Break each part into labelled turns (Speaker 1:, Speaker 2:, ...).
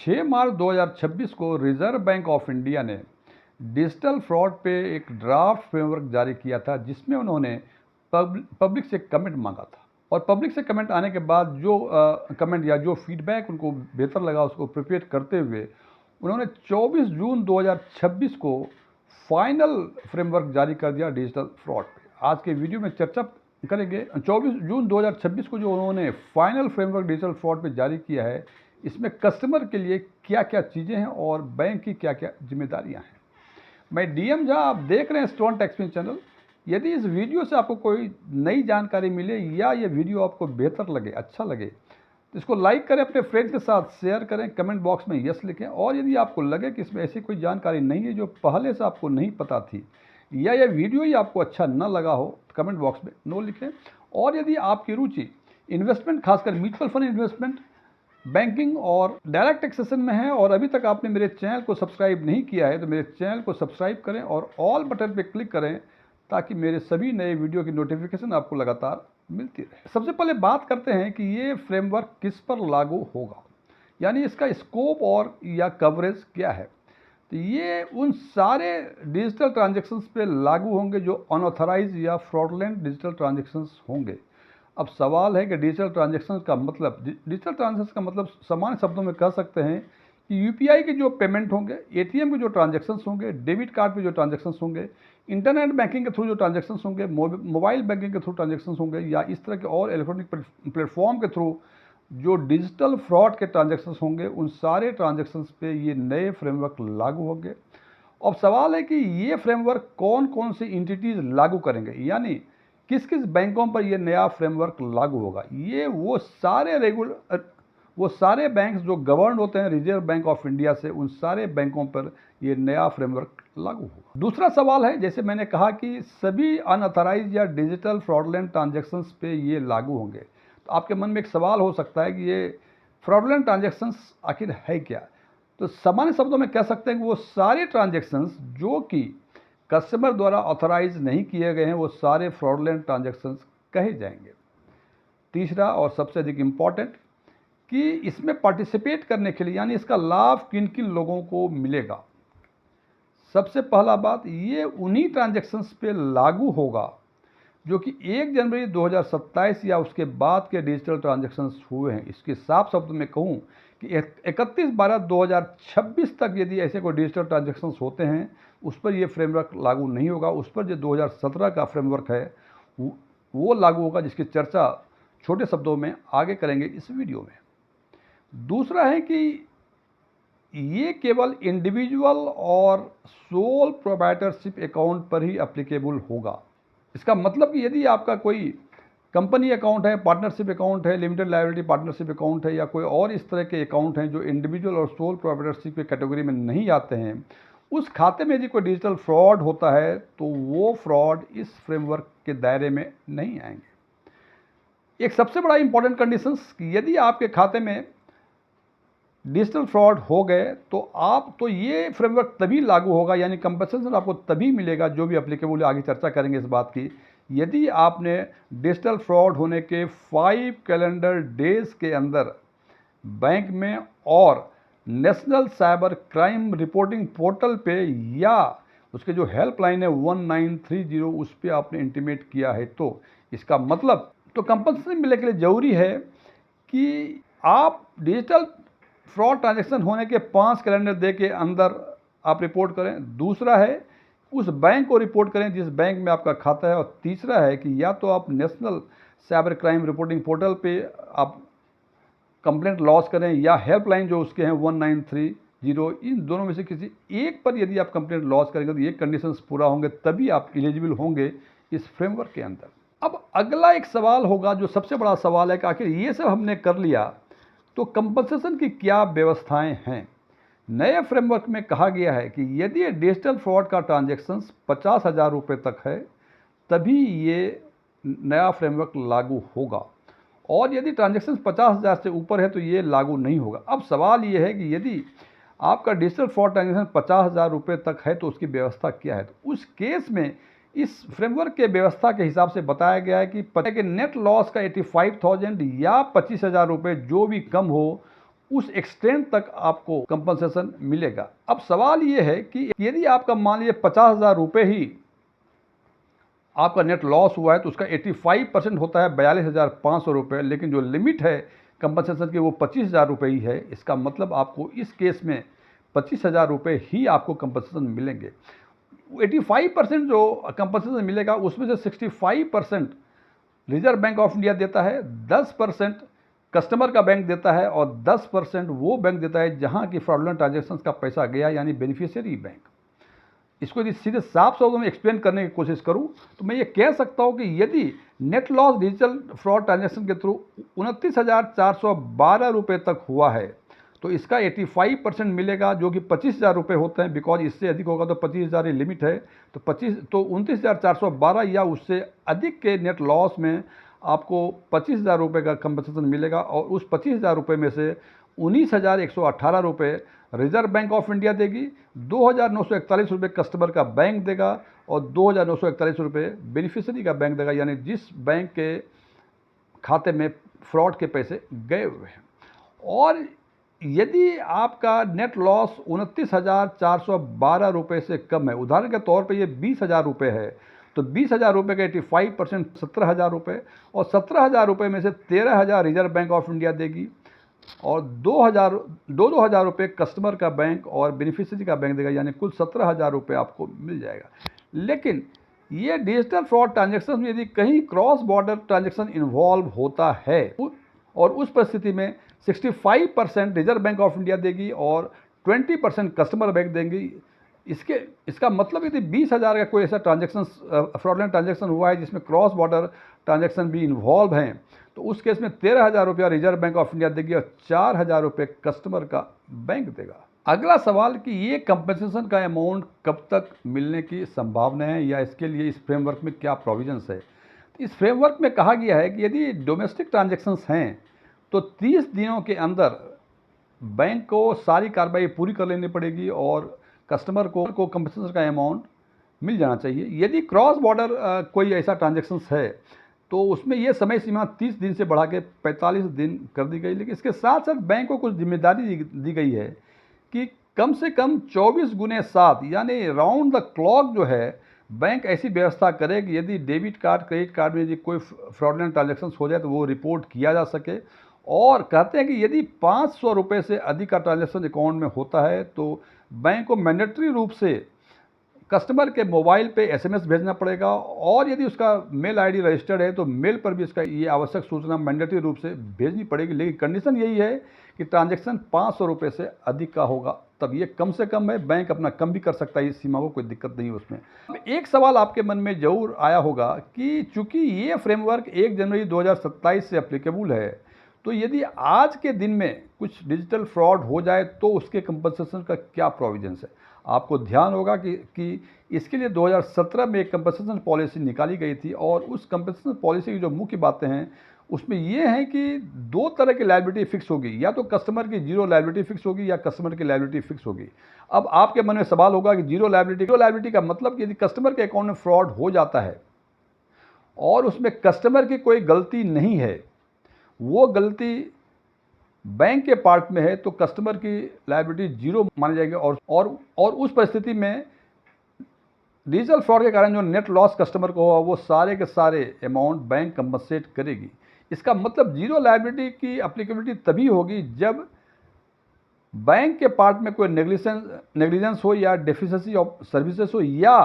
Speaker 1: 6 मार्च 2026 को reserve bank of India ने digital fraud पे एक ड्राफ्ट फ्रेमवर्क जारी किया था, जिसमें उन्होंने पब्लिक से कमेंट मांगा था। और पब्लिक से कमेंट आने के बाद जो कमेंट या जो फीडबैक उनको बेहतर लगा, उसको प्रिपेयर करते हुए उन्होंने 24 जून 2026 को फाइनल फ्रेमवर्क जारी कर दिया डिजिटल फ्रॉड पे। आज के वीडियो में चर्चा करेंगे 24 जून 2026 को जो उन्होंने फाइनल फ्रेमवर्क डिजिटल फ्रॉड पे जारी किया है, इसमें कस्टमर के लिए क्या क्या चीज़ें हैं और बैंक की क्या क्या जिम्मेदारियां हैं। मैं डीएम झा, आप देख रहे हैं स्टोन टेक्सपिन चैनल। यदि इस वीडियो से आपको कोई नई जानकारी मिले या ये वीडियो आपको बेहतर लगे, अच्छा लगे, तो इसको लाइक करें, अपने फ्रेंड्स के साथ शेयर करें, कमेंट बॉक्स में यस लिखें। और यदि आपको लगे कि इसमें ऐसी कोई जानकारी नहीं है जो पहले से आपको नहीं पता थी, या यह वीडियो ही आपको अच्छा न लगा हो, तो कमेंट बॉक्स में नो लिखें। और यदि आपकी रुचि इन्वेस्टमेंट, खासकर म्यूचुअल फंड इन्वेस्टमेंट, बैंकिंग और डायरेक्ट टैक्सेशन में है और अभी तक आपने मेरे चैनल को सब्सक्राइब नहीं किया है, तो मेरे चैनल को सब्सक्राइब करें और ऑल बटन पर क्लिक करें, ताकि मेरे सभी नए वीडियो की नोटिफिकेशन आपको लगातार मिलती रहे। सबसे पहले बात करते हैं कि ये फ्रेमवर्क किस पर लागू होगा, यानी इसका स्कोप और या कवरेज क्या है। तो ये उन सारे डिजिटल ट्रांजैक्शंस पे लागू होंगे जो अनऑथराइज या फ्रॉडलेंट डिजिटल ट्रांजैक्शंस होंगे। अब सवाल है कि डिजिटल ट्रांजैक्शंस का मतलब, डिजिटल ट्रांजैक्शन का मतलब सामान्य शब्दों में कह सकते हैं कि यूपीआई के जो पेमेंट होंगे, एटीएम के जो ट्रांजैक्शंस होंगे, डेबिट कार्ड पे जो ट्रांजैक्शंस होंगे, इंटरनेट बैंकिंग के थ्रू जो ट्रांजैक्शंस होंगे, मोबाइल बैंकिंग के थ्रू ट्रांजैक्शंस होंगे, या इस तरह के और इलेक्ट्रॉनिक प्लेटफॉर्म के थ्रू जो डिजिटल फ्रॉड के ट्रांजैक्शंस होंगे, उन सारे ट्रांजैक्शंस पे ये नए फ्रेमवर्क लागू होंगे। अब सवाल है कि ये फ्रेमवर्क कौन कौन सी एंटिटीज लागू करेंगे, यानी किस किस बैंकों पर ये नया फ्रेमवर्क लागू होगा। ये वो सारे बैंक जो गवर्न होते हैं रिजर्व बैंक ऑफ इंडिया से, उन सारे बैंकों पर ये नया फ्रेमवर्क लागू होगा। दूसरा सवाल है, जैसे मैंने कहा कि सभी अनऑथराइज या डिजिटल फ्रॉडलेंट ट्रांजैक्शंस पे ये लागू होंगे। तो आपके मन में एक सवाल हो सकता है कि ये फ्रॉडलेंट ट्रांजैक्शंस आखिर है क्या। तो सामान्य शब्दों में कह सकते हैं कि वो सारे ट्रांजैक्शंस जो कि कस्टमर द्वारा ऑथराइज नहीं किए गए हैं, वो सारे फ्रॉडलेंट ट्रांजैक्शंस कहे जाएंगे। तीसरा और सबसे अधिक इम्पॉर्टेंट कि इसमें पार्टिसिपेट करने के लिए, यानी इसका लाभ किन किन लोगों को मिलेगा। सबसे पहला बात, ये उन्हीं ट्रांजैक्शंस पे लागू होगा जो कि 1 जनवरी 2027 या उसके बाद के डिजिटल ट्रांजैक्शंस हुए हैं। इसके साफ शब्द में कहूँ कि 31/12/2026 तक यदि ऐसे कोई डिजिटल ट्रांजैक्शंस होते हैं, उस पर ये फ्रेमवर्क लागू नहीं होगा। उस पर जो 2017 का फ्रेमवर्क है वो लागू होगा, जिसकी चर्चा छोटे शब्दों में आगे करेंगे इस वीडियो में। दूसरा है कि ये केवल इंडिविजुअल और सोल प्रोप्राइटरशिप अकाउंट पर ही एप्लीकेबल होगा। इसका मतलब कि यदि आपका कोई कंपनी अकाउंट है, पार्टनरशिप अकाउंट है, लिमिटेड लायबिलिटी पार्टनरशिप अकाउंट है, या कोई और इस तरह के अकाउंट हैं जो इंडिविजुअल और सोल प्रोप्राइटरशिप की कैटेगरी में नहीं आते हैं, उस खाते में यदि कोई डिजिटल फ्रॉड होता है तो वो फ्रॉड इस फ्रेमवर्क के दायरे में नहीं आएंगे। एक सबसे बड़ा इंपॉर्टेंट कंडीशन, यदि आपके खाते में डिजिटल फ्रॉड हो गए तो ये फ्रेमवर्क तभी लागू होगा, यानी कंपनसेशन आपको तभी मिलेगा, जो भी एप्लीकेबल है। आगे चर्चा करेंगे इस बात की। यदि आपने डिजिटल फ्रॉड होने के 5 कैलेंडर डेज के अंदर बैंक में और national cyber crime reporting portal पे या उसके जो हेल्पलाइन है 1930, उस पर आपने इंटीमेट किया है, तो इसका मतलब तो कंपनसेशन मिलने के लिए ज़रूरी है कि आप डिजिटल फ्रॉड ट्रांजैक्शन होने के 5 कैलेंडर डे के अंदर आप रिपोर्ट करें। दूसरा है उस बैंक को रिपोर्ट करें जिस बैंक में आपका खाता है। और तीसरा है कि या तो आप national cyber crime reporting portal पे आप कंप्लेंट लॉन्च करें, या हेल्पलाइन जो उसके हैं 1930, इन दोनों में से किसी एक पर यदि आप कंप्लेंट लॉन्च करेंगे तो ये कंडीशंस पूरा होंगे, तभी आप एलिजिबल होंगे इस फ्रेमवर्क के अंदर। अब अगला एक सवाल होगा, जो सबसे बड़ा सवाल है कि आखिर ये सब हमने कर लिया तो कंपनसेशन की क्या व्यवस्थाएं हैं। नए फ्रेमवर्क में कहा गया है कि यदि डिजिटल फ्रॉड का ट्रांजैक्शंस 50,000 रुपये तक है, तभी ये नया फ्रेमवर्क लागू होगा, और यदि ट्रांजैक्शंस 50,000 से ऊपर है तो ये लागू नहीं होगा। अब सवाल ये है कि यदि आपका डिजिटल फ्रॉड ट्रांजैक्शन 50,000 रुपये तक है तो उसकी व्यवस्था क्या है। तो उस केस में इस फ्रेमवर्क के व्यवस्था के हिसाब से बताया गया है कि नेट लॉस का 85,000 या 25,000 रुपये जो भी कम हो, उस एक्सटेंट तक आपको कंपनसेशन मिलेगा। अब सवाल ये है कि यदि आपका मान लीजिए 50,000 रुपये ही आपका नेट लॉस हुआ है तो उसका 85% होता है 42,500 रुपये, लेकिन जो लिमिट है कंपनसेशन की वो 25,000 रुपये ही है। इसका मतलब आपको इस केस में 25,000 रुपये ही आपको कंपनसेशन मिलेंगे। 85% जो कंपनसेशन मिलेगा उसमें से 65% रिजर्व बैंक ऑफ इंडिया देता है, 10% कस्टमर का बैंक देता है और 10% वो बैंक देता है जहां की फ्रॉडुलेंट ट्रांजैक्शंस का पैसा गया, यानी बेनिफिशियरी बैंक। इसको यदि सीधे साफ शब्दों में एक्सप्लेन करने की कोशिश करूं तो मैं ये कह सकता हूं कि यदि net loss digital fraud transaction के थ्रू 29,412 रुपये तक हुआ है तो इसका 85% मिलेगा, जो कि 25,000 रुपये होते हैं। बिकॉज इससे अधिक होगा तो 25,000 ही लिमिट है, तो 29,412 या उससे अधिक के नेट लॉस में आपको 25,000 रुपये का कंपनसेशन मिलेगा। और उस 25,000 रुपये में से 19,118 रुपये रिजर्व बैंक ऑफ इंडिया देगी, 2,941 रुपये कस्टमर का बैंक देगा और 2,941 रुपये बेनिफिशियरी का बैंक देगा, यानी जिस बैंक के खाते में फ्रॉड के पैसे गए हुए हैं। और यदि आपका नेट लॉस 29,412 रुपये से कम है, उदाहरण के तौर पे ये 20,000 रुपये है, तो 20,000 रुपये का 85% 17,000 रुपये, और 17,000 रुपये में से 13,000 रिजर्व बैंक ऑफ इंडिया देगी और 2,000 रुपये कस्टमर का बैंक और बेनिफिशियरी का बैंक देगा, यानी कुल 17,000 रुपये आपको मिल जाएगा। लेकिन ये डिजिटल फ्रॉड ट्रांजैक्शन में यदि कहीं क्रॉस बॉर्डर ट्रांजैक्शन इन्वॉल्व होता है और उस परिस्थिति में 65% रिजर्व बैंक ऑफ इंडिया देगी और 20% कस्टमर बैंक देंगी। इसका मतलब यदि 20,000 का कोई ऐसा ट्रांजैक्शन फ्रॉडलेंट ट्रांजैक्शन हुआ है जिसमें क्रॉस बॉर्डर ट्रांजैक्शन भी इन्वॉल्व हैं, तो उस केस में 13,000 रुपया रिजर्व बैंक ऑफ इंडिया देगी और 4,000 रुपये कस्टमर का बैंक देगा। अगला सवाल कि ये कंपनसेशन का अमाउंट कब तक मिलने की संभावना है या इसके लिए इस फ्रेमवर्क में क्या प्रोविजंस है। इस फ्रेमवर्क में कहा गया है कि यदि डोमेस्टिक ट्रांजैक्शंस हैं तो 30 दिनों के अंदर बैंक को सारी कार्रवाई पूरी कर लेनी पड़ेगी और कस्टमर को कंपनसेशन का अमाउंट मिल जाना चाहिए। यदि क्रॉस बॉर्डर कोई ऐसा ट्रांजैक्शंस है तो उसमें यह समय सीमा 30 दिन से बढ़ा के 45 दिन कर दी गई। लेकिन इसके साथ साथ बैंक को कुछ जिम्मेदारी दी गई है कि कम से कम 24 गुने 7 यानी राउंड द क्लॉक जो है बैंक ऐसी व्यवस्था करे कि यदि डेबिट कार्ड क्रेडिट कार्ड में यदि कोई फ्रॉडलेंट ट्रांजैक्शन हो जाए तो वो रिपोर्ट किया जा सके। और कहते हैं कि यदि 500 रुपये से अधिक का ट्रांजैक्शन अकाउंट में होता है तो बैंक को मैंडेटरी रूप से कस्टमर के मोबाइल पे एसएमएस भेजना पड़ेगा, और यदि उसका मेल आईडी रजिस्टर्ड है तो मेल पर भी इसका ये आवश्यक सूचना मैंडेटरी रूप से भेजनी पड़ेगी। लेकिन कंडीशन यही है कि ट्रांजैक्शन 500 रुपये से अधिक का होगा, तब ये कम से कम है। बैंक अपना कम भी कर सकता है, इस सीमा को कोई दिक्कत नहीं है उसमें। एक सवाल आपके मन में जरूर आया होगा कि चूंकि ये फ्रेमवर्क 1 जनवरी 2027 से एप्लीकेबल है, तो यदि आज के दिन में कुछ डिजिटल फ्रॉड हो जाए तो उसके कंपनसेशन का क्या प्रोविजंस है। आपको ध्यान होगा कि इसके लिए 2017 में एक कंपनसेशन पॉलिसी निकाली गई थी, और उस कंपनसेशन पॉलिसी की जो मुख्य बातें हैं उसमें ये हैं कि 2 तरह की लायबिलिटी फिक्स होगी, या तो कस्टमर की जीरो लायबिलिटी फिक्स होगी या कस्टमर की लायबिलिटी फिक्स होगी। अब आपके मन में सवाल होगा कि जीरो लायबिलिटी का मतलब कि यदि कस्टमर के अकाउंट में फ्रॉड हो जाता है और उसमें कस्टमर की कोई गलती नहीं है, वो गलती बैंक के पार्ट में है, तो कस्टमर की लायबिलिटी जीरो मानी जाएगी। और उस परिस्थिति में डिजिटल फ्रॉड के कारण जो नेट लॉस कस्टमर को हुआ वो सारे के सारे अमाउंट बैंक कंपनसेट करेगी। इसका मतलब जीरो लायबिलिटी की एप्लीकेबिलिटी तभी होगी जब बैंक के पार्ट में कोई नेग्लिजेंस हो या डेफिशिएंसी ऑफ सर्विसेज हो या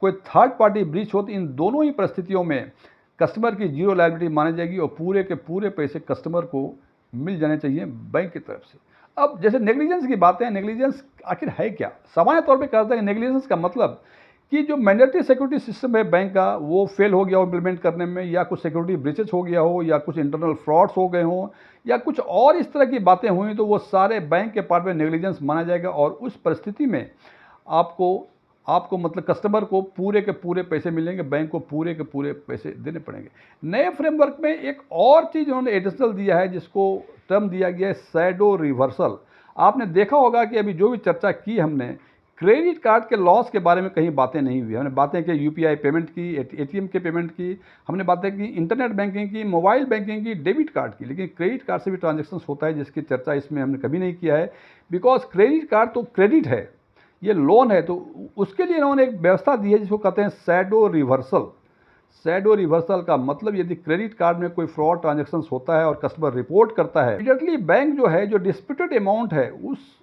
Speaker 1: कोई थर्ड पार्टी ब्रीच हो। तो इन दोनों ही परिस्थितियों में कस्टमर की जीरो लायबिलिटी मानी जाएगी और पूरे के पूरे पैसे कस्टमर को मिल जाने चाहिए बैंक की तरफ से। अब जैसे नेग्लिजेंस की बातें हैं, नेग्लिजेंस आखिर है क्या। सामान्य तौर पे कहते हैं नेग्लिजेंस का मतलब कि जो मैंडेटरी सिक्योरिटी सिस्टम है बैंक का वो फेल हो गया हो इम्प्लीमेंट करने में, या कुछ सिक्योरिटी ब्रीचेस हो गया हो, या कुछ इंटरनल फ्रॉड्स हो गए हों, या कुछ और इस तरह की बातें हुई, तो वो सारे बैंक के पार्ट में नेग्लिजेंस माना जाएगा। और उस परिस्थिति में आपको मतलब कस्टमर को पूरे के पूरे पैसे मिलेंगे, बैंक को पूरे के पूरे पैसे देने पड़ेंगे। नए फ्रेमवर्क में एक और चीज़ उन्होंने एडिशनल दिया है जिसको टर्म दिया गया है शैडो रिवर्सल। आपने देखा होगा कि अभी जो भी चर्चा की हमने, क्रेडिट कार्ड के लॉस के बारे में कहीं बातें नहीं हुई। हमने बातें की यूपीआई पेमेंट की, एटीएम के पेमेंट की, हमने बातें की इंटरनेट बैंकिंग की, मोबाइल बैंकिंग की, डेबिट कार्ड की, लेकिन क्रेडिट कार्ड से भी ट्रांजैक्शंस होता है जिसकी चर्चा इसमें हमने कभी नहीं किया है। बिकॉज क्रेडिट कार्ड तो क्रेडिट है, ये लोन है, तो उसके लिए इन्होंने एक व्यवस्था दी है जिसको कहते हैं शैडो रिवर्सल। शैडो रिवर्सल का मतलब यदि क्रेडिट कार्ड में कोई फ्रॉड ट्रांजैक्शंस होता है और कस्टमर रिपोर्ट करता है, इमीडिएटली बैंक जो है जो डिस्प्यूटेड अमाउंट है उस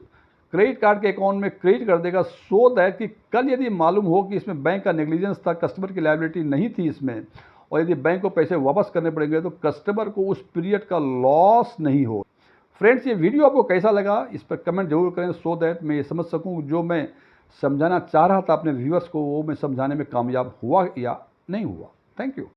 Speaker 1: क्रेडिट कार्ड के अकाउंट में क्रेडिट कर देगा, सो दैट कि कल यदि मालूम हो कि इसमें बैंक का नेग्लिजेंस था, कस्टमर की लायबिलिटी नहीं थी इसमें, और यदि बैंक को पैसे वापस करने पड़ेंगे तो कस्टमर को उस पीरियड का लॉस नहीं हो। फ्रेंड्स, ये वीडियो आपको कैसा लगा इस पर कमेंट जरूर करें, सो दैट मैं ये समझ सकूं जो मैं समझाना चाह रहा था अपने व्यूअर्स को वो मैं समझाने में कामयाब हुआ या नहीं हुआ। Thank you.